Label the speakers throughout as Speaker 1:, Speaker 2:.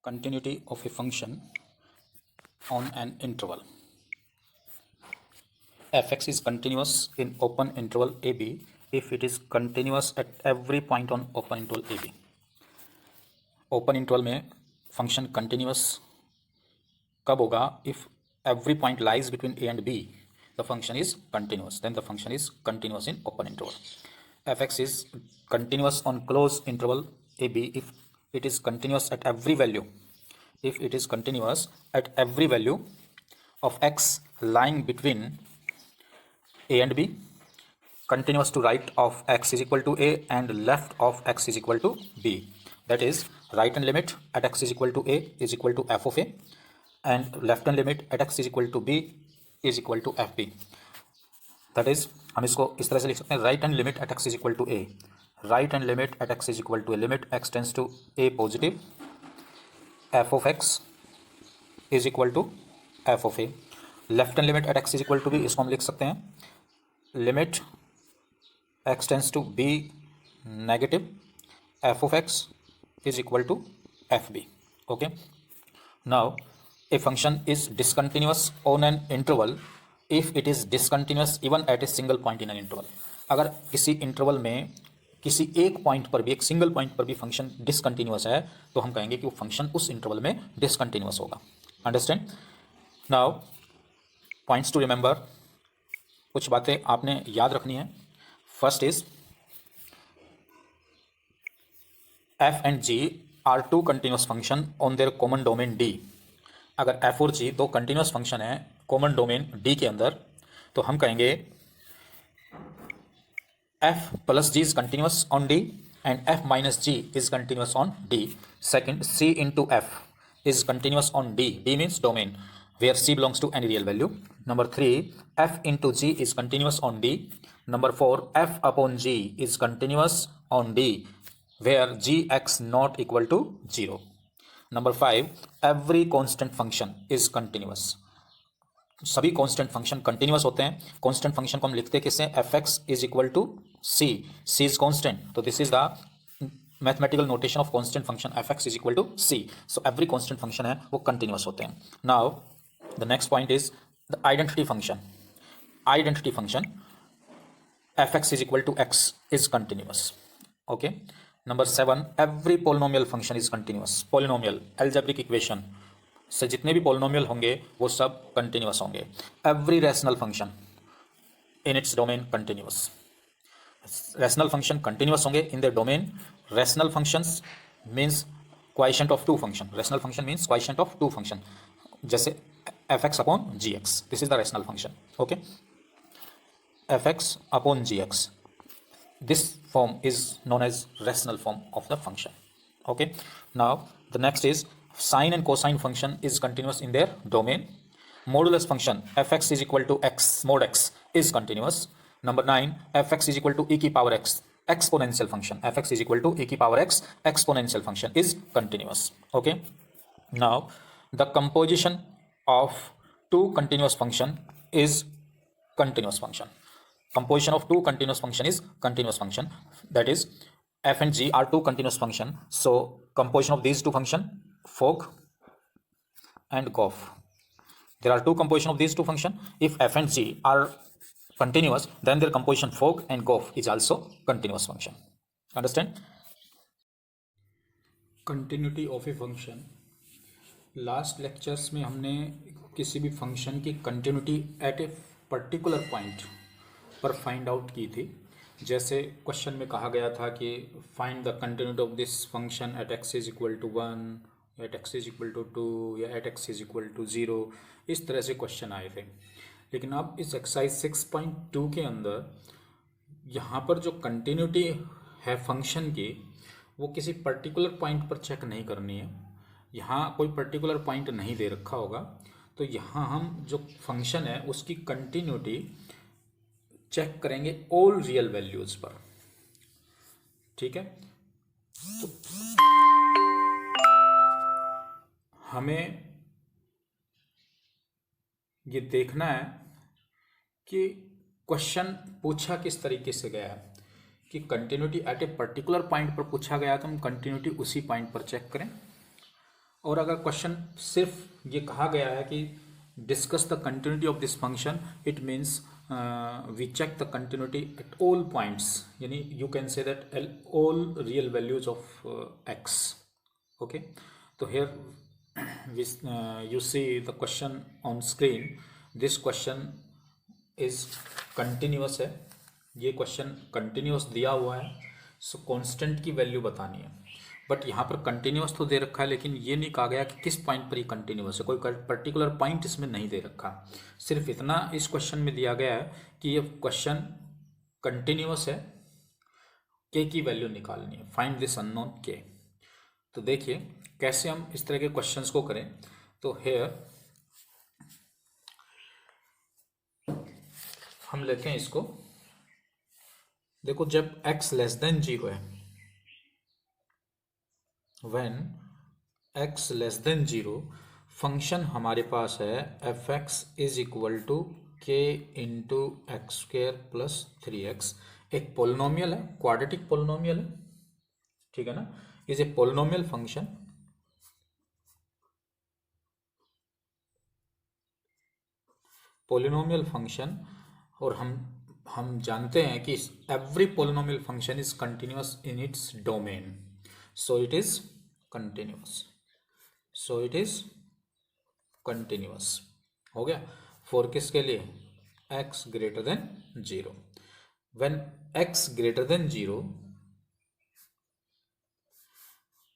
Speaker 1: Continuity of a function on an interval. Fx is continuous in open interval ab if it is continuous at every point on open interval ab. Open interval में function continuous कब होगा? If every point lies between a and b the function is continuous, then the function is continuous in open interval. Fx is continuous on closed interval ab if it is continuous at every value. If it is continuous at every value of x lying between a and b, continuous to right of x is equal to a and left of x is equal to b. That is, right hand limit at x is equal to a is equal to f of a, and left hand limit at x is equal to b is equal to fb. That is, हम इसको इस तरह से लिख सकते हैं, right hand limit at x is equal to a, right hand limit at x is equal to a, limit x tends to a positive, f of x is equal to f of a. Left hand limit at x is equal to b, इसको हम लिख सकते हैं limit x tends to b negative, f of x is equal to fb. Okay, now a function is discontinuous on an interval if it is discontinuous even at a single point in an interval. अगर किसी interval में किसी एक point पर भी, एक single point पर भी फंक्शन डिसकंटिन्यूअस है तो हम कहेंगे कि वो फंक्शन उस इंटरवल में डिसकंटिन्यूअस होगा. Understand? Now points to remember, कुछ बातें आपने याद रखनी है. First is f and g are two continuous function on their common domain D. अगर f और g दो continuous function है common domain D के अंदर तो हम कहेंगे f plus g is continuous on D and f minus g is continuous on D. Second, c into f is continuous on D. D means domain where c belongs to any real value. Number 3, f into g is continuous on D. Number 4, f upon g is continuous on D where gx not equal to 0. Number 5, every constant function is continuous. सभी constant function continuous होते हैं. Constant function को हम लिखते किससे? fx is equal to c. c is constant, तो this is the mathematical notation of constant function fx is equal to c. So every constant function है वो कंटिन्यूअस होते हैं. Now the next point is the identity function. Identity function fx is equal to x is continuous. Okay. Number 7, every polynomial function is continuous. Polynomial algebraic equation से जितने भी polynomial होंगे वो सब कंटिन्यूअस होंगे. Every rational function in its domain continuous. Rational function continuous होंगे in their domain. Rational functions means quotient of two function. Rational function means quotient of two function, जैसे fx upon gx. This is the rational function. Okay, fx upon gx. This form is known as rational form of the function. Okay, now the next is sine and cosine function is continuous in their domain. Modulus function fx is equal to x mod x is continuous. Number 9, fx is equal to e ki power x exponential function. Fx is equal to e ki power x exponential function is continuous. Okay, now the composition of two continuous function is continuous function. Composition of two continuous function is continuous function. That is, f and g are two continuous function. So composition of these two function, Fogg and Goff. There are two composition of these two function. If f and g are continuous, then their composition Fogg and Goff is also continuous function. Understand? Continuity of a function. Last lectures में हमने किसी भी function की continuity at a particular point पर find out की थी. जैसे question में कहा गया था कि find the continuity of this function at x is equal to 1, at x is equal to 2 या at x is equal to 0. इस तरह से क्वेश्चन आए थे. लेकिन अब इस एक्सरसाइज 6.2 के अंदर यहाँ पर जो कंटिन्यूटी है फंक्शन की वो किसी पर्टिकुलर पॉइंट पर चेक नहीं करनी है. यहाँ कोई पर्टिकुलर पॉइंट नहीं दे रखा होगा, तो यहाँ हम जो फंक्शन है उसकी कंटिन्यूटी चेक करेंगे ऑल रियल वैल्यूज पर. ठीक है, तो हमें ये देखना है कि क्वेश्चन पूछा किस तरीके से गया है. कि continuity at a particular point पर पूछा गया तो हम कंटिन्यूटी उसी पॉइंट पर चेक करें, और अगर क्वेश्चन सिर्फ ये कहा गया है कि discuss the continuity of this function, it means we check the continuity at all points, यानी you can say that all real values of x. Okay, तो here you see the question on screen. This question is continuous है, ये question continuous दिया हुआ है. सो constant की value बतानी है, बट यहाँ पर कंटिन्यूस तो दे रखा है, लेकिन ये नहीं कहा गया कि किस पॉइंट पर ये कंटिन्यूस है. कोई पर्टिकुलर पॉइंट इसमें नहीं दे रखा, सिर्फ इतना इस क्वेश्चन में दिया गया है कि ये क्वेश्चन कंटिन्यूस है, के की वैल्यू निकालनी है, फाइंड दिस अननोन के. तो देखिए कैसे हम इस तरह के क्वेश्चंस को करें. तो हेयर हम लेते हैं इसको. देखो जब x लेस देन 0 है, when x less than 0, function हमारे पास है f x is equal to k into x square plus 3x. एक पोलिनोमियल है, क्वाड्रेटिक पोलिनोमियल है, ठीक है ना. Is a polynomial function. Polynomial function, और हम जानते हैं कि every polynomial function is continuous in its domain, so it is continuous. So it is continuous हो गया. फॉर किसके लिए? x greater than 0. When x greater than 0,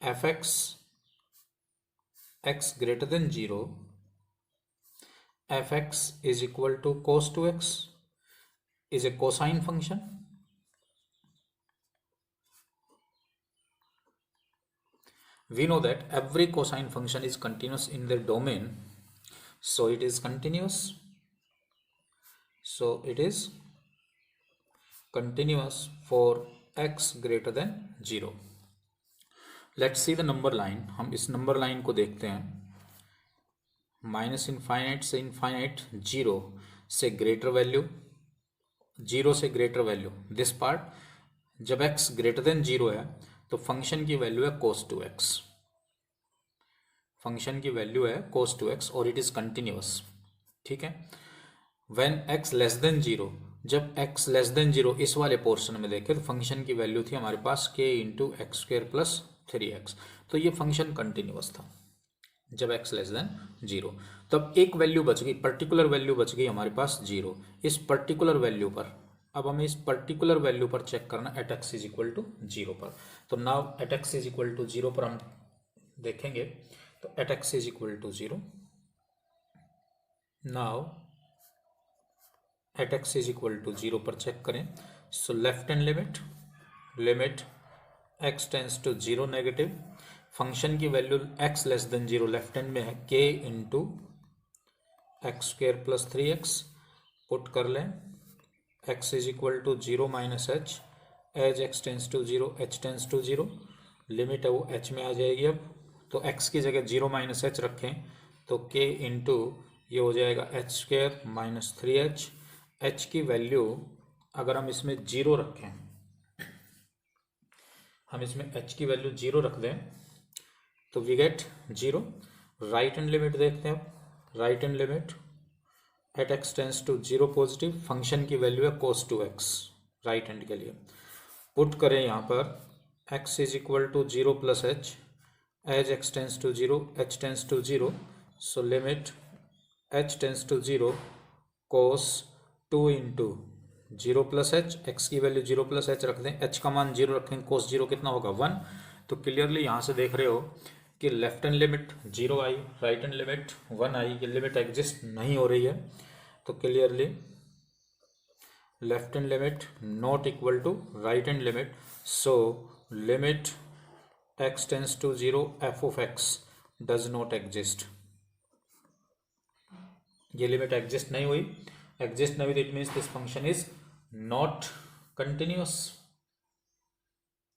Speaker 1: f x greater than 0, f x is equal to cos 2x, is a cosine function. We know that every cosine function is continuous in their domain, so it is continuous. So it is continuous for x greater than 0. Let's see the number line. हम इस number line को देखते हैं. Minus infinite से infinite, 0 से greater value, 0 से greater value. This part जब x greater than 0 है तो फंक्शन की वैल्यू है cos 2x. फंक्शन की वैल्यू है cos 2x और इट इज कंटिन्यूअस, ठीक है. व्हेन x लेस देन 0, जब x लेस देन 0 इस वाले पोर्शन में देखें तो फंक्शन की वैल्यू थी हमारे पास k into x square plus 3x. तो ये फंक्शन कंटिन्यूअस था जब x लेस देन 0. तब एक वैल्यू बच गई, पर्टिकुलर वैल्यू बच गई हमारे पास 0. इस पर्टिकुलर वैल्यू पर अब हमें इस पर्टिकुलर वैल्यू पर चेक करना at x is equal to 0 पर. तो now at x is equal to 0 पर हम देखेंगे. तो at x is equal to 0. Now at x is equal to 0 पर चेक करें. So left hand limit x tends to 0 negative. Function की value x less than 0 left hand में है k into x square plus 3x. Put कर लें x is equal to 0 minus H, as x tends to 0 h tends to 0. Limit है वो h में आ जाएगी. अब तो x की जगह 0 माइनस एच रखें तो k इंटू ये हो जाएगा H square minus 3h. h की वैल्यू अगर हम इसमें 0 रखें, हम इसमें h की वैल्यू 0 रख दें तो we get 0. Right hand limit देखते हैं. Right hand limit at x tends to 0 positive. Function की वैल्यू है cos 2x राइट हैंड के लिए. पुट करें यहाँ पर x is equal to 0 plus H, as x tends to 0 h tends to 0. So limit h tends to 0 cos 2 into 0 plus h. X की value 0 plus h रख दें, h का मान 0 रखें, cos 0 कितना होगा 1. तो क्लियरली यहाँ से देख रहे हो कि लेफ्ट हैंड लिमिट 0 आई, राइट हैंड लिमिट 1 आई. ये लिमिट एग्जिस्ट नहीं हो रही है. तो clearly left hand limit not equal to right hand limit. So limit x tends to 0 f of x does not exist. ये लिमिट एग्जिस्ट नहीं हुई. एग्जिस्ट नहीं हुई, it means this function is not continuous,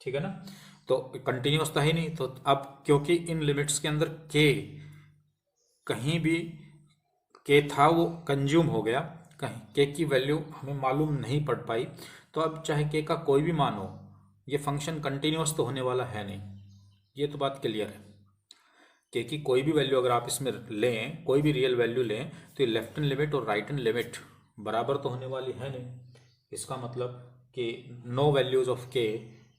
Speaker 1: ठीक है ना. तो continuous था ही नहीं. तो अब क्योंकि इन लिमिट्स के अंदर k कहीं भी k था वो कंज्यूम हो गया, कहीं k की वैल्यू हमें मालूम नहीं पड़ पाई. तो अब चाहे k का कोई भी मान हो, ये फंक्शन कंटिन्यूअस तो होने वाला है नहीं. ये तो बात क्लियर है. के की कोई भी वैल्यू अगर आप इसमें लें, कोई भी रियल वैल्यू लें, तो ये लेफ्ट हैंड लिमिट और राइट हैंड लिमिट बराबर तो होने वाली है नहीं। इसका मतलब कि no values of k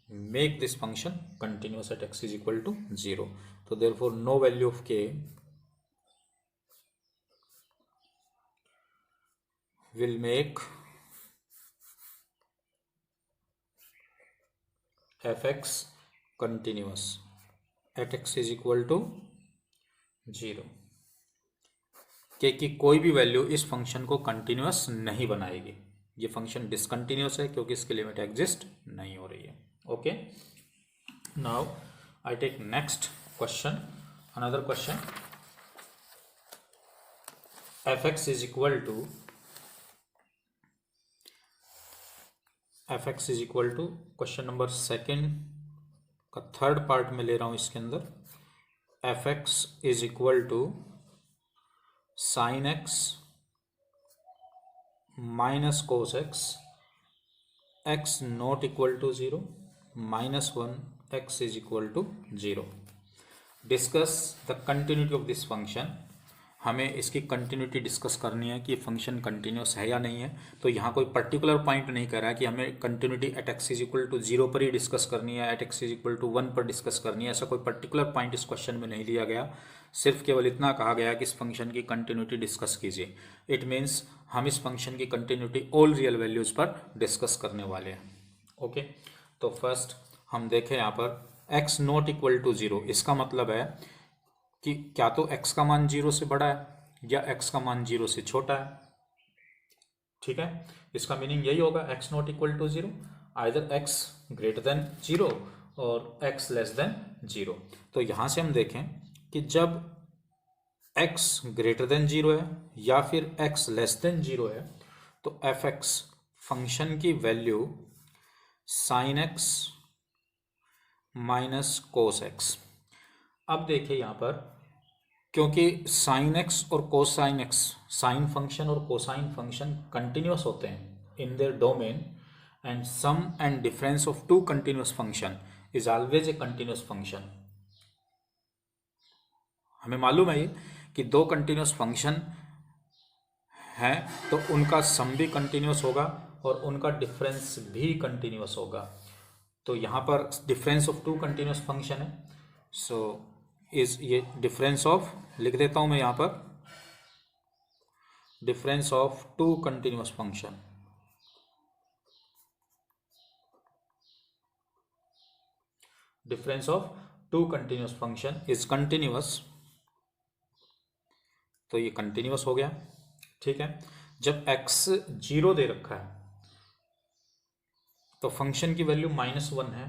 Speaker 1: make this function continuous at x is equal to 0। तो therefore no value of k will make fx continuous at x is equal to 0। के की कोई भी वैल्यू इस फंक्शन को कंटिन्यूअस नहीं बनाएगी। ये फंक्शन डिसकंटिन्यूअस है क्योंकि इसकी लिमिट एग्जिस्ट नहीं हो रही है। Okay, now I take next question, another question. fx is equal to question number second का थर्ड पार्ट में ले रहा हूं। इसके अंदर fx is equal to sine x minus cos x, x not equal to 0, -1 x is equal to 0। Discuss the continuity of this function. हमें इसकी continuity discuss करनी है कि ये फंक्शन कंटिन्यूस है या नहीं है। तो यहाँ कोई पर्टिकुलर पॉइंट नहीं कर रहा है कि हमें continuity at x is equal to 0 पर ही डिस्कस करनी है, at x is equal to 1 पर डिस्कस करनी है। ऐसा कोई पर्टिकुलर पॉइंट इस क्वेश्चन में नहीं दिया गया। सिर्फ केवल इतना कहा गया कि इस फंक्शन की कंटिन्यूटी डिस्कस कीजिए। इट मीन्स हम इस फंक्शन की कंटिन्यूटी ऑल रियल वैल्यूज पर डिस्कस करने वाले हैं। ओके, तो फर्स्ट हम देखें यहाँ पर एक्स नॉट इक्वल टू 0। इसका मतलब है कि क्या तो x का मान 0 से बड़ा है या x का मान 0 से छोटा है। ठीक है, इसका मीनिंग यही होगा x not equal to 0, either x greater than 0 और x लेस देन 0। तो यहां से हम देखें कि जब x ग्रेटर देन 0 है या फिर x लेस देन 0 है तो fx फंक्शन की value sine x minus cos x. अब देखिए यहाँ पर, क्योंकि साइन एक्स और कोसाइन एक्स, साइन फंक्शन और कोसाइन फंक्शन कंटिन्यूअस होते हैं in their domain, and sum and difference of two continuous function is always a continuous function. हमें मालूम है ये कि दो कंटिन्यूअस फंक्शन हैं तो उनका सम भी कंटिन्यूअस होगा और उनका डिफरेंस भी कंटिन्यूअस होगा। तो यहाँ पर difference of two continuous function है, सो इज ये डिफरेंस ऑफ, लिख देता हूं मैं यहां पर, difference of two continuous function. Difference of two continuous function is continuous. तो ये कंटिन्यूअस हो गया। ठीक है, जब x 0 दे रखा है तो फंक्शन की वैल्यू -1 है।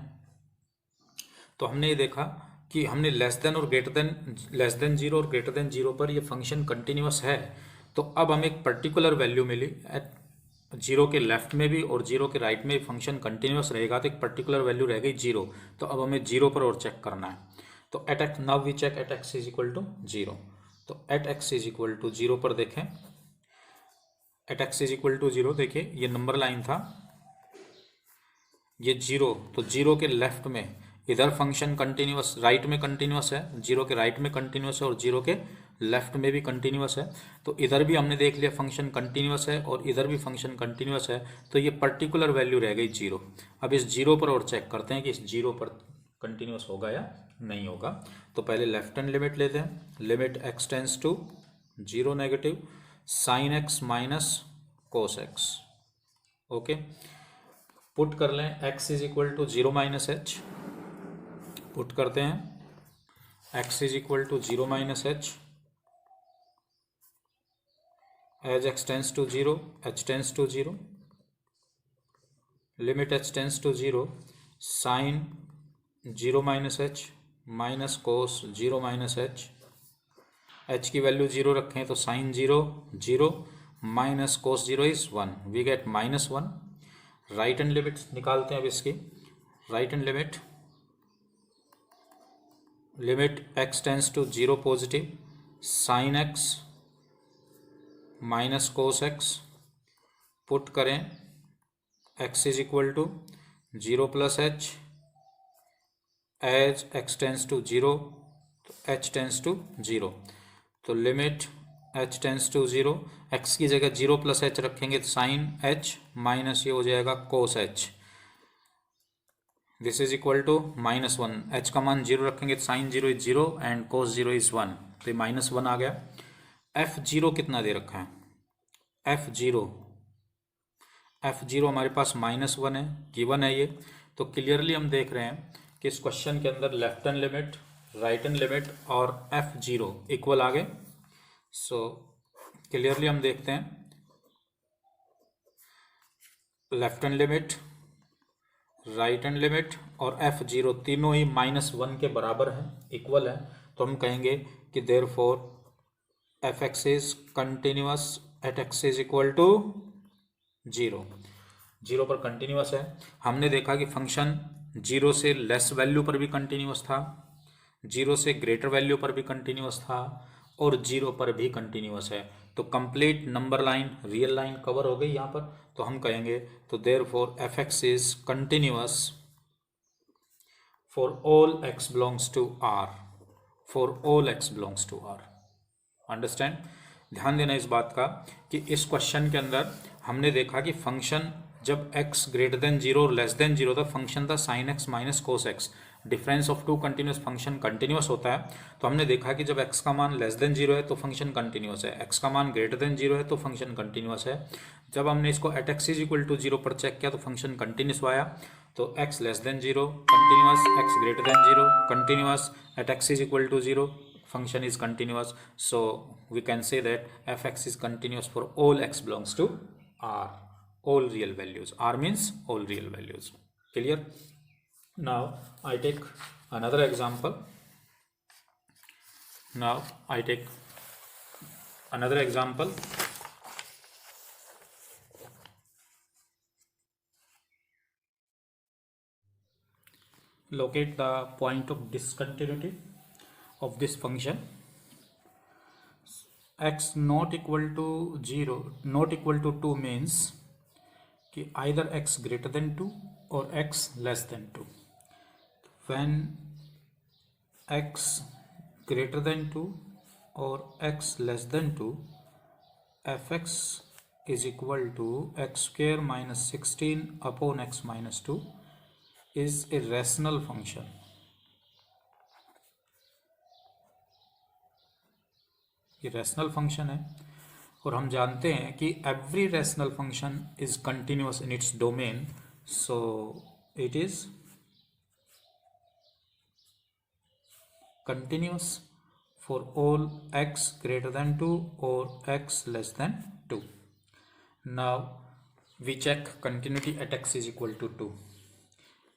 Speaker 1: तो हमने ये देखा कि हमने लेस देन 0 और ग्रेटर देन 0 पर ये फंक्शन कंटिन्यूअस है। तो अब हमें एक पर्टिकुलर वैल्यू मिली एट 0 के लेफ्ट में भी और 0 के राइट में फंक्शन कंटिन्यूअस रहेगा, तो एक पर्टिकुलर वैल्यू रह गई 0। तो अब हमें 0 पर और चेक करना है। तो at x, now we check at x is equal to 0। तो at x is equal to 0 पर देखें, at x is equal to 0, देखिए ये नंबर लाइन था, ये 0, तो 0 के लेफ्ट में इधर फंक्शन कंटिन्यूअस, राइट में कंटिन्यूअस है, 0 के राइट में कंटिन्यूअस है और 0 के लेफ्ट में भी कंटिन्यूअस है। तो इधर भी हमने देख लिया फंक्शन कंटिन्यूअस है और इधर भी फंक्शन कंटिन्यूअस है। तो ये पर्टिकुलर वैल्यू रह गई 0। अब इस 0 पर और चेक करते हैं कि इस 0 पर कंटिन्यूअस होगा या नहीं होगा। तो पहले लेफ्ट हैंड लिमिट लेते हैं, limit x tends to 0 negative sine x minus cos x. Okay, put कर लें x is equal to 0 minus h, put करते हैं x is equal to 0 minus H, as x tends to 0 h tends to 0, limit h tends to 0 sine 0 minus h minus cos 0 minus H. h की value 0 रखें तो sine 0 0 minus cos 0 is 1, we get -1। Right hand limit निकालते हैं अब इसकी, right hand limit, limit x tends to 0 positive sine x minus cos x, put करें x is equal to 0 plus H, as x tends to 0 तो h tends to 0, तो limit h tends to 0, x की जगह 0 plus h रखेंगे तो sign h minus ये हो जाएगा cos h, this is equal to -1, h का मान 0 रखेंगे तो sine 0 is 0 and cos 0 is 1, तो ये -1 आ गया। f0 कितना दे रखा है, f0 हमारे पास -1 है, गिवन है ये, तो क्लियरली हम देख रहे हैं कि इस क्वेश्चन के अंदर left hand limit, right hand limit और f0 इक्वल आ गए। सो क्लियरली हम देखते हैं left hand limit, right hand limit और f0 तीनों ही -1 के बराबर हैं, इक्वल है, तो हम कहेंगे कि therefore fx is continuous at x is equal to 0 पर कंटिन्यूअस है। हमने देखा कि फंक्शन 0 से लेस वैल्यू पर भी कंटिन्यूअस था, 0 से ग्रेटर वैल्यू पर भी कंटिन्यूअस था और 0 पर भी कंटिन्यूअस है, तो complete number line, real line cover हो गई यहाँ पर, तो हम कहेंगे तो therefore fx is continuous for all x belongs to r, for all x belongs to r। Understand, ध्यान देना इस बात का कि इस क्वेश्चन के अंदर हमने देखा कि फंक्शन जब x ग्रेटर देन 0 और लेस देन 0 था, फंक्शन था sin x minus cos x, difference of two continuous function continuous होता है। तो हमने देखा कि जब x का मान लेस देन 0 है तो फंक्शन कंटिन्यूस है, x का मान ग्रेटर देन 0 है तो फंक्शन कंटिन्यूस है। जब हमने इसको at x is equal to 0 पर चेक किया तो फंक्शन कंटिन्यूस आया, तो x less than 0 continuous, x greater than 0 continuous, at x is equal to 0 function is continuous, so we can say that fx is continuous for all x belongs to r, all real values, r means all real values. Clear? Now I take another example. Locate the point of discontinuity of this function. x not equal to 0, not equal to 2 means कि either x greater than 2 or x less than 2. When x greater than 2 or x less than 2, fx is equal to x square minus 16 upon x minus 2 is a rational function. ये rational function है और हम जानते हैं कि every rational function is continuous in its domain, so it is continuous for all x greater than 2 और x less than 2. Now we check continuity at x is equal to 2,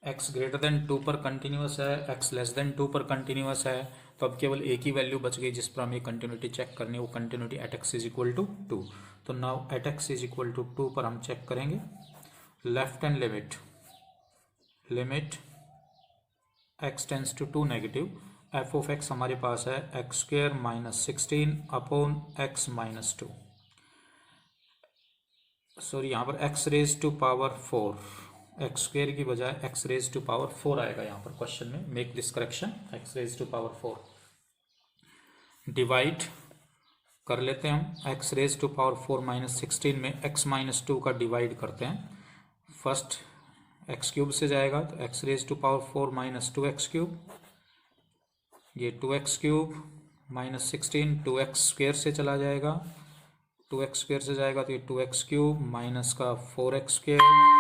Speaker 1: x greater than 2 पर continuous है, x less than 2 पर continuous है, तो अब केवल एक ही value बच गई जिस पर हमें कंटिन्यूटी चेक करनी है, वो continuity at x is equal to 2. तो now at x is equal to 2 पर हम चेक करेंगे left hand limit x tends to 2 negative, f of x हमारे पास है x square minus 16 upon x minus 2, sorry यहाँ पर x raise to power 4, X square की बजाय एक्स रेज टू पावर 4 आएगा यहाँ पर क्वेश्चन में, make this correction, X raise to power 4 divide कर लेते हैं हम, X raise to power 4 minus 16 में एक्स माइनस 2 का डिवाइड करते हैं, फर्स्ट एक्स क्यूब से जाएगा तो X raise to power 4 minus 2x cube, ये 2x cube minus 16 2x square से चला जाएगा, 2x स्क्वेयर से जाएगा तो ये 2x क्यूब माइनस का 4x square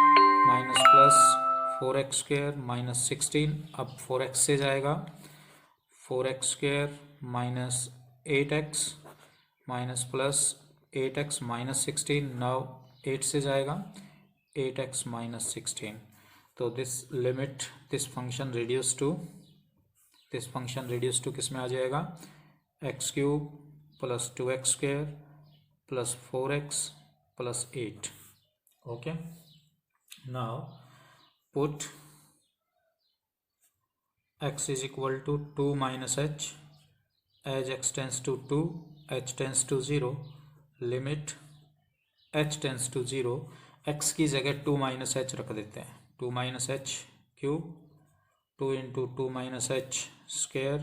Speaker 1: minus plus 4x square minus 16, अब 4x से जाएगा 4x square minus 8x minus plus 8x minus 16, now 8 से जाएगा 8x माइनस 16, तो this limit this function reduce to किस में आ जाएगा, x cube plus 2x square plus 4x plus 8. Okay, now put x is equal to 2 minus h, as x tends to 2 h tends to 0, limit h tends to 0, x की जगह 2 minus h रख देते हैं, 2 minus h cube 2 into 2 minus h square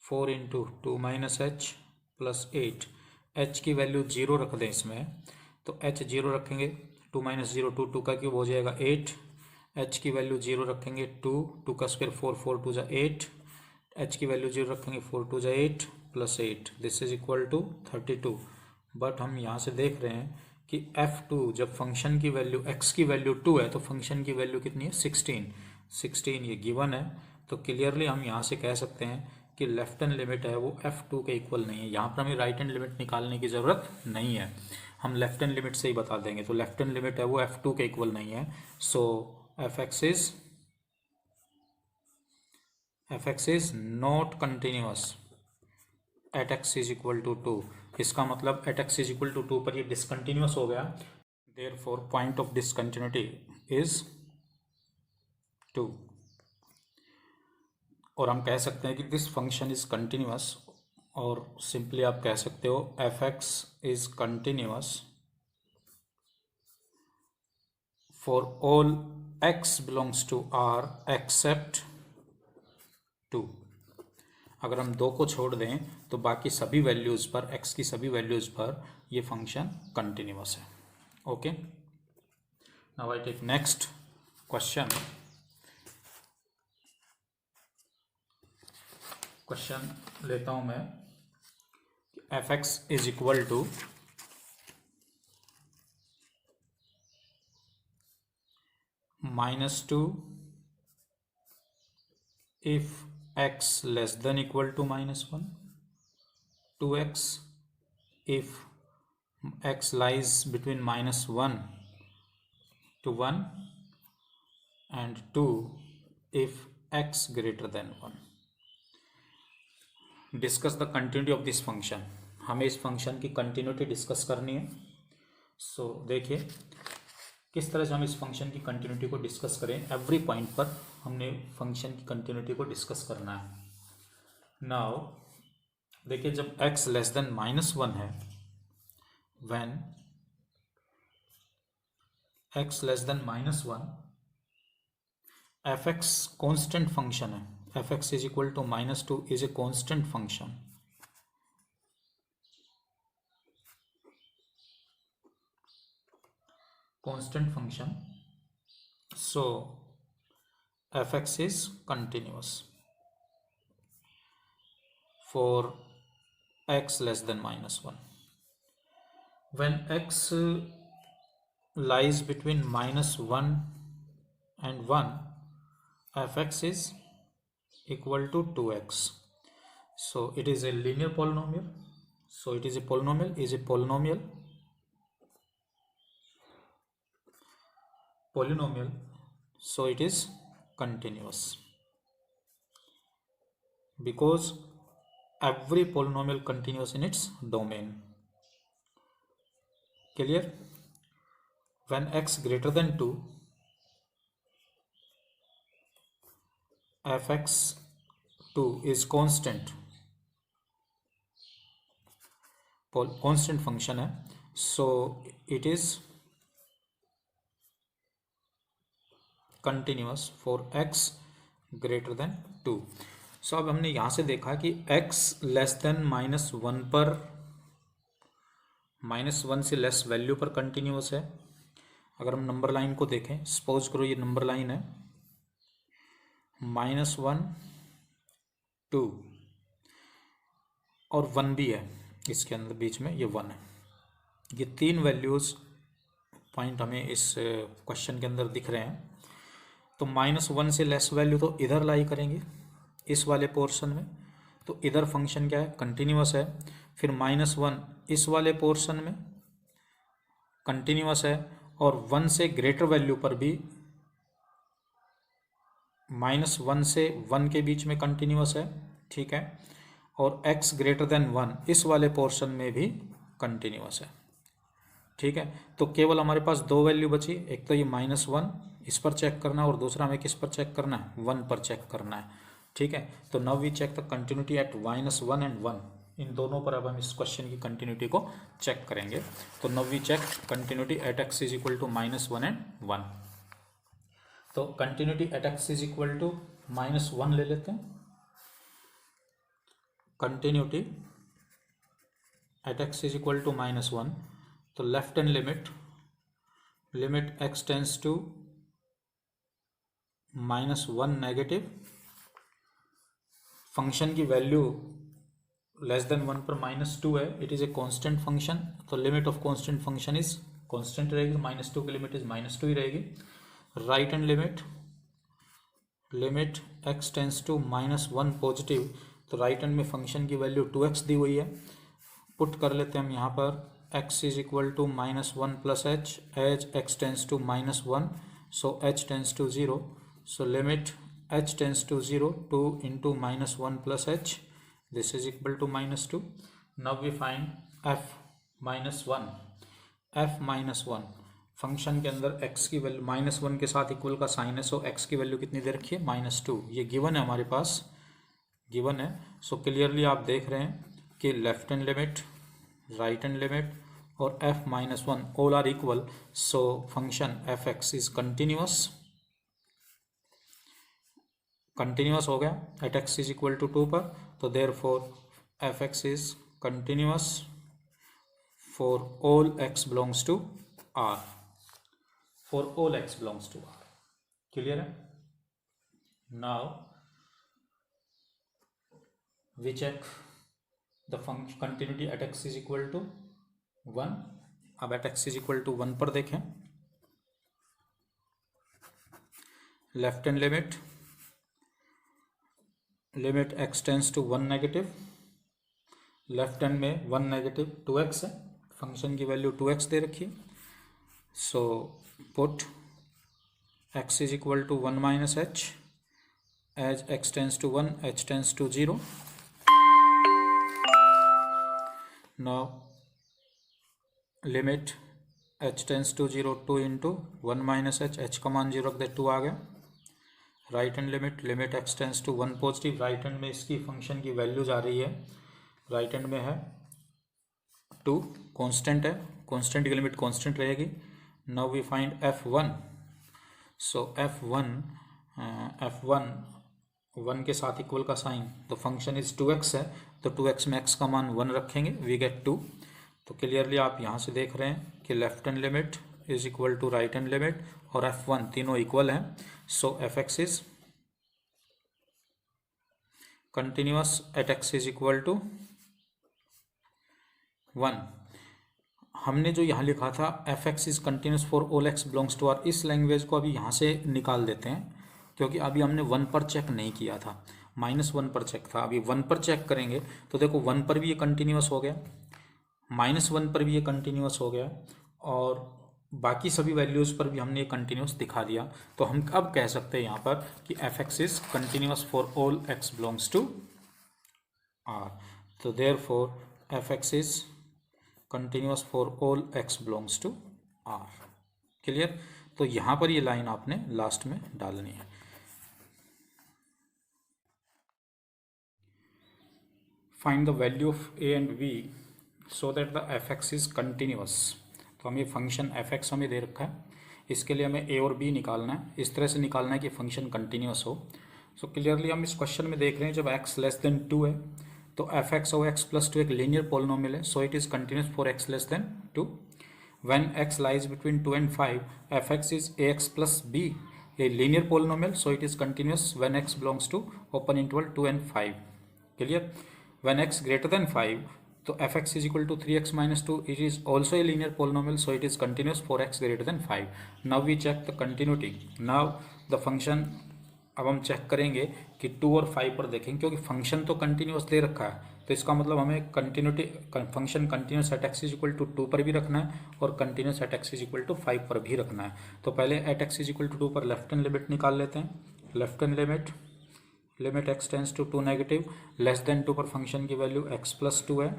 Speaker 1: 4 into 2 minus h plus 8। H की value 0 रख दें इसमें, तो एच 0 रखेंगे, 2 माइनस 0 2, 2 का क्यूब हो जाएगा 8। एच की वैल्यू 0 रखेंगे 2, 2 का स्क्वायर 4, 4 2 जा 8। एच की वैल्यू 0 रखेंगे 4 2 जा 8 plus 8, this is equal to 32। But हम यहाँ से देख रहे हैं कि f2 जब फंक्शन की वैल्यू x की वैल्यू 2 है तो फंक्शन की वैल्यू कितनी है 16 ये गिवन है। तो क्लियरली हम यहाँ से कह सकते हैं कि लेफ्ट हैंड लिमिट है वो f2 के इक्वल नहीं है। यहाँ पर हमें राइट हैंड लिमिट निकालने की ज़रूरत नहीं है, हम लेफ्ट हैंड लिमिट से ही बता देंगे। तो लेफ्ट हैंड लिमिट है वो f2 के इक्वल नहीं है। So fx is not continuous at x is equal to 2। इसका मतलब at x is equal to 2 पर ये डिसकंटिन्यूअस हो गया, therefore point of discontinuity is 2। और हम कह सकते हैं कि दिस फंक्शन इज कंटिन्यूअस, और सिंपली आप कह सकते हो fx is continuous for all x belongs to R except 2। अगर हम 2 को छोड़ दें तो बाकी सभी वैल्यूज़ पर, x की सभी वैल्यूज़ पर ये फंक्शन कंटिन्यूअस है। Okay, now I take next question. Question लेता हूं मैं, fx is equal to -2 if x less than equal to -1, 2x if x lies between -1 to 1, and 2 if x greater than 1। Discuss the continuity of this function, हमें इस function की continuity discuss करनी है। सो देखिए किस तरह से हम इस फंक्शन की कंटिन्यूटी को डिस्कस करें। एवरी पॉइंट पर हमने फंक्शन की कंटिन्यूटी को डिस्कस करना है। नाउ देखिए जब x लेस देन -1 है, when x less than -1, fx constant function है, fx is equal to -2 is a constant function. Constant function, so fx is continuous for x less than -1। when x lies between -1 and 1, fx is equal to 2x, so it is a linear polynomial, so it is a polynomial, so it is continuous because every polynomial continuous in its domain। Clear? when x greater than 2, fx2 is constant function है, so it is continuous for x greater than 2। सो अब हमने यहाँ से देखा कि x less than -1 पर, -1 से less value पर कंटिन्यूअस है। अगर हम नंबर लाइन को देखें, सपोज करो ये नंबर लाइन है, -1 2 और 1 भी है इसके अंदर, बीच में ये 1 है। ये 3 वैल्यूज़ पॉइंट हमें इस क्वेश्चन के अंदर दिख रहे हैं। तो -1 से लेस वैल्यू तो इधर लाई करेंगे इस वाले पोर्शन में, तो इधर फंक्शन क्या है, कंटिन्यूअस है। फिर -1 इस वाले पोर्शन में कंटिन्यूअस है, और 1 से ग्रेटर वैल्यू पर भी -1 से 1 के बीच में कंटिन्यूअस है, ठीक है। और x ग्रेटर देन 1 इस वाले पोर्शन में भी कंटिन्यूअस है, ठीक है। तो केवल हमारे पास 2 वैल्यू बची, एक तो ये -1 इस पर चेक करना है, और दूसरा हमें किस पर चेक करना है, 1 पर चेक करना है, ठीक है। तो now we check the continuity at -1 and 1, इन दोनों पर अब हम इस क्वेश्चन की कंटिन्यूटी को चेक करेंगे। तो now we check continuity at x is equal to -1 and 1। तो continuity at x is equal to -1 ले लेते हैं। Continuity at x is equal to -1, तो left hand limit x tends to -1 negative, function की value less than 1 पर -2 है, it is a constant function, तो limit of constant function is constant रहेगी, -2 की लिमिट इज -2 ही रहेगी। Right hand limit x tends to -1 positive, तो right hand में function की वैल्यू 2x दी हुई है, पुट कर लेते हैं हम यहाँ पर x is equal to -1 plus H, as X tends to -1, so h tends to 0, so limit h tends to 0 2 into -1 plus h, this is equal to -2. Now we find f -1 function के अंदर x की value -1 के साथ equal का sign है, सो x की value कितनी दे रखी है -2, ये गिवन है हमारे पास, गिवन है। सो क्लियरली आप देख रहे हैं कि left hand limit, right hand limit और f -1 all are equal, so function f x is continuous हो गया at x is equal to 2 पर, तो therefore f x is continuous for all x belongs to r, for all x belongs to r। Clear है? Now we check the function continuity at x is equal to 1। अब at x is equal to 1 पर देखें, left hand limit x tends to 1 negative, left hand में 1 negative 2x है, function की value 2x दे रखी है, so put x is equal to 1 minus H, as x tends to 1 h tends to 0। Now limit h tends to 0 2 into 1 minus H, h का मान 0 रख दे, 2 आ गया। Right hand limit x tends to 1 positive, right hand में इसकी function की values आ रही है, राइट हैंड में है 2, कांस्टेंट है, कांस्टेंट की लिमिट कांस्टेंट रहेगी। Now we find f1, so f1 1 के साथ इक्वल का साइन, तो फंक्शन इज 2x है, तो 2x में x का मान 1 रखेंगे, वी गेट 2। तो क्लियरली आप यहाँ से देख रहे हैं कि left hand limit is equal to right hand limit और f1 तीनों इक्वल हैं, so f(x) is continuous at x is equal to 1। हमने जो यहाँ लिखा था f(x) is continuous for all x belongs to r, इस लैंग्वेज को अभी यहाँ से निकाल देते हैं, क्योंकि अभी हमने 1 पर चेक नहीं किया था, -1 पर चेक था, अभी 1 पर चेक करेंगे तो देखो 1 पर भी ये कंटिन्यूअस हो गया, -1 पर भी ये कंटिन्यूअस हो गया, और बाकी सभी वैल्यूज़ पर भी हमने ये कंटिन्यूअस दिखा दिया। तो हम अब कह सकते हैं यहाँ पर कि f(x) is continuous for all x belongs to r, तो therefore f(x) is continuous for all x belongs to r। Clear? तो यहाँ पर ये लाइन आपने लास्ट में डालनी है। Find the value of a and b so that the f(x) is continuous. तो हमें फंक्शन f(x) हमें दे रखा है, इसके लिए हमें a और b निकालना है, इस तरह से निकालना है कि फंक्शन कंटिन्यूअस हो। सो क्लियरली हम इस क्वेश्चन में देख रहे हैं जब x लेस देन 2 है तो f(x) और x प्लस 2 एक लीनियर पॉलिनोमियल है, so it is continuous for x less than 2। When x lies between 2 and 5, f(x) is ax plus b, a linear polynomial, so it is continuous when x belongs to open interval 2 and 5. Clear? When x greater than 5, so f(x) is equal to 3x minus 2, it is also a linear polynomial, so it is continuous for x greater than 5. Now we check the continuity. Now the function, अब हम check करेंगे कि 2 और 5 पर देखेंगे, क्योंकि function तो continuous दे रखा है, तो इसका मतलब हमें continuity function continuous at x is equal to 2 पर भी रखना है और continuous at x is equal to 5 पर भी रखना है। तो पहले at x is equal to 2 पर लेफ्ट हैंड लिमिट निकाल लेते हैं। Left hand limit x tends to 2 negative, less than 2 पर फंक्शन की वैल्यू x प्लस 2 है,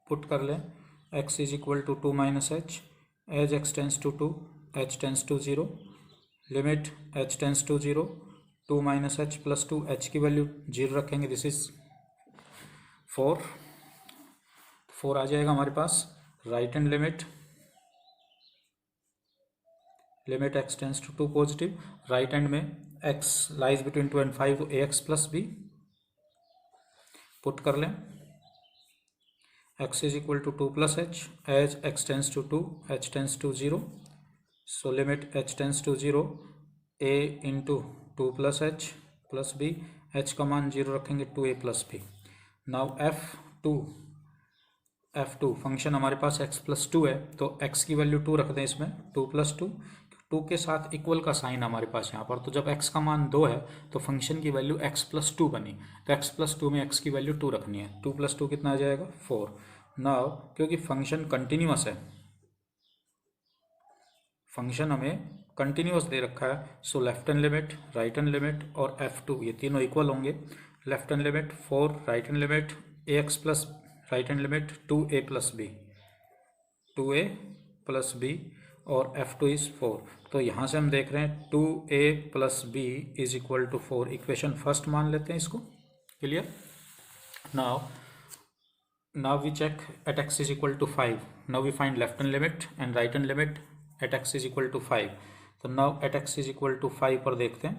Speaker 1: पुट कर लें x is equal to 2 minus H, as x tends to 2 h tends to 0, limit h tends to 0 2 minus h plus 2, h की value 0 रखेंगे, this is 4 आ जाएगा हमारे पास। Right hand limit x tends to 2 positive, right hand में x lies between 2 and 5, तो ax plus b, put कर लें x is equal to 2 plus H, as x tends to 2 h tends to 0, so limit h tends to 0 a into 2 plus H plus B, h का मान 0 रखेंगे 2a plus B. Now f2 function हमारे पास x plus 2 है, तो x की value 2 रख दें इसमें, 2 प्लस 2 के साथ इक्वल का साइन हमारे पास यहाँ पर, तो जब x का मान 2 है तो फंक्शन की वैल्यू x प्लस 2 बनी, तो x प्लस 2 में x की वैल्यू 2 रखनी है, 2 प्लस 2 कितना आ जाएगा 4। नाउ क्योंकि फंक्शन कंटिन्यूअस है, फंक्शन हमें कंटिन्यूअस दे रखा है, so left hand limit, right hand limit और f2 ये तीनों इक्वल होंगे। Left hand limit 4, right hand limit ax plus right hand limit 2a plus B, 2a plus B और f2 इज 4। तो यहाँ से हम देख रहे हैं 2a plus B is equal to 4, equation first मान लेते हैं इसको। Clear? now we check at x is equal to 5. Now we find left hand limit and right hand limit at x is equal to 5. तो now at x is equal to 5 पर देखते हैं,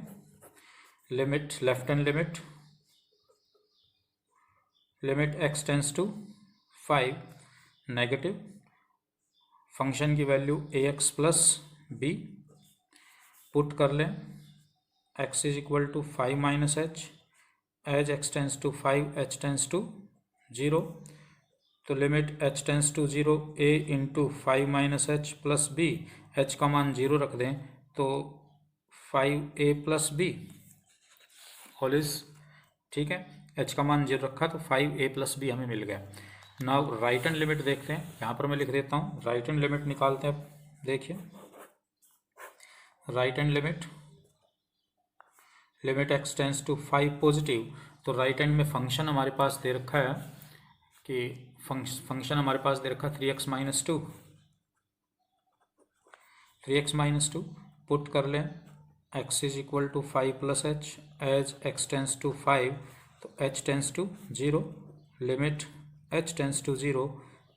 Speaker 1: limit left hand limit x tends to 5 negative, function की value ax plus b, put कर लें x is equal to 5 minus H, as x tends to 5 h tends to 0, तो limit h tends to 0 a into 5 minus h plus B, h का मान 0 रख दें तो 5a plus B whole is, ठीक है, h का मान 0 रखा तो 5a प्लस बी हमें मिल गया। नाउ राइट हैंड लिमिट देखते हैं, यहाँ पर मैं लिख देता हूँ, राइट हैंड लिमिट निकालते हैं। देखिए right hand limit x tends to 5 positive, तो राइट हैंड में फंक्शन हमारे पास दे रखा है कि फंक्शन हमारे पास दे रखा 3x माइनस टू, पुट कर लें x is equal to 5 plus H, as x tends to 5 तो h tends to 0, limit h tends to 0,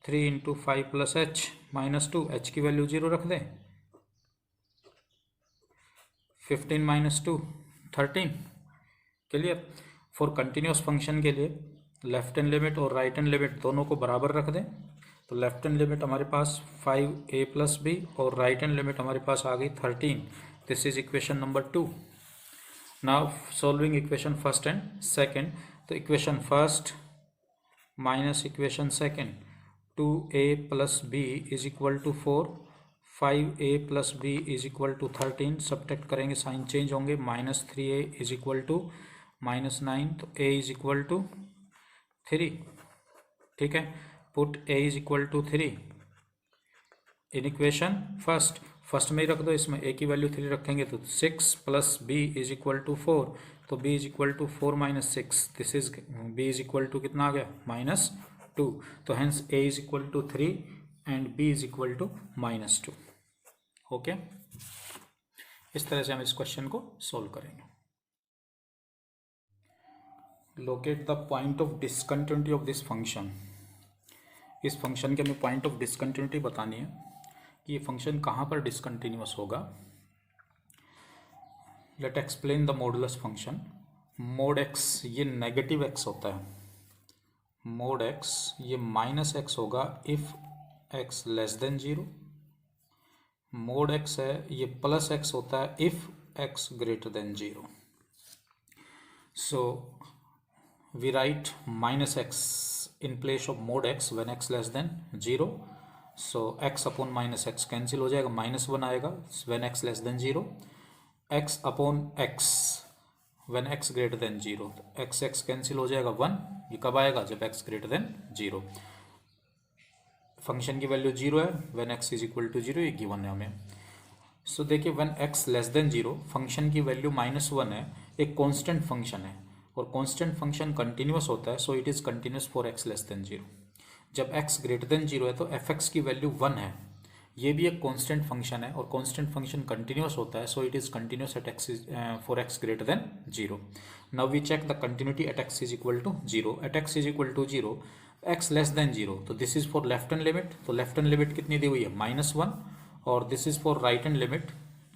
Speaker 1: 3 into 5 plus H minus 2, h की वैल्यू 0 रख दें, 15 minus 2 13। Clear? For continuous function के लिए left hand limit और right hand limit दोनों को बराबर रख दें, तो लेफ्ट हैंड लिमिट हमारे पास 5a प्लस बी और राइट हैंड लिमिट हमारे पास आ गई 13। This is equation number 2। Now solving equation first and second, तो equation first minus equation second, 2a plus B is equal to 4, 5a plus B is equal to 13, subtract करेंगे sign change होंगे, minus 3a is equal to minus 9, तो a is equal to 3, ठीक है, put a is equal to 3 इन equation first में ही रख दो, इसमें a की वैल्यू 3 रखेंगे तो 6 plus b is equal to 4, तो b is equal to 4 minus 6, this is b is equal to कितना आ गया -2, तो hence a is equal to 3 and b is equal to -2। Okay, इस तरह से हम इस क्वेश्चन को सोल्व करेंगे। Locate the point of discontinuity of this function, इस फंक्शन के हमें पॉइंट ऑफ डिसकंटिन्यूटी बतानी है कि ये फंक्शन कहाँ पर डिसकंटिन्यूअस होगा। Let explain the modulus function. Mod x ये नेगेटिव x होता है, मोड x ये माइनस x होगा if x less than 0, mod x है ये प्लस x होता है if x greater than 0। So we write minus x in place of mod x when x less than 0, so x upon minus x cancel हो जाएगा, -1 आएगा when x less than 0, x upon x when x greater than 0, x cancel हो जाएगा 1, ये कब आएगा जब x greater than 0। Function की वैल्यू 0 है, when x is equal to 0 ये गिवन है हमें। सो देखिए when x less than 0 function की वैल्यू -1 है, एक कांस्टेंट फंक्शन है और कांस्टेंट फंक्शन कंटिन्यूअस होता है, so it is continuous for x less than 0। जब x ग्रेटर देन 0 है तो fx की वैल्यू 1 है, ये भी एक कांस्टेंट फंक्शन है और कांस्टेंट फंक्शन कंटिन्यूअस होता है, so it is continuous at x for x greater than 0। Now we check the continuity at x is equal to 0, at x is equal to 0, x less than 0, तो this is for left hand limit, तो left hand limit कितनी दी हुई है -1, और this is for right hand limit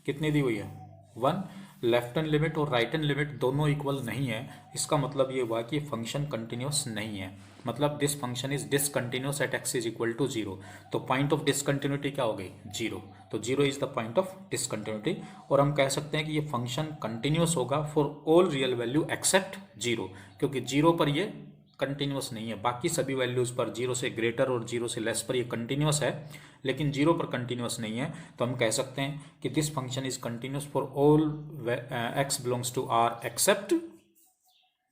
Speaker 1: कितनी दी हुई है 1। लेफ्ट हैंड लिमिट और राइट हैंड लिमिट दोनों इक्वल नहीं है, इसका मतलब ये हुआ कि फंक्शन कंटिन्यूस नहीं है, मतलब this function is discontinuous at x is equal to zero. तो पॉइंट ऑफ डिसकंटिन्यूटी क्या हो गई, जीरो। तो zero is the point of discontinuity. और हम कह सकते हैं कि ये फंक्शन कंटिन्यूस होगा for all real value except zero, क्योंकि जीरो पर ये कंटिन्यूस नहीं है, बाकी सभी वैल्यूज पर जीरो से ग्रेटर और जीरो से लेस पर ये कंटिन्यूस है, लेकिन जीरो पर कंटिन्यूस नहीं है। तो हम कह सकते हैं कि this function is continuous for all x belongs to R except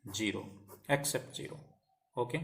Speaker 1: zero, except zero. Okay.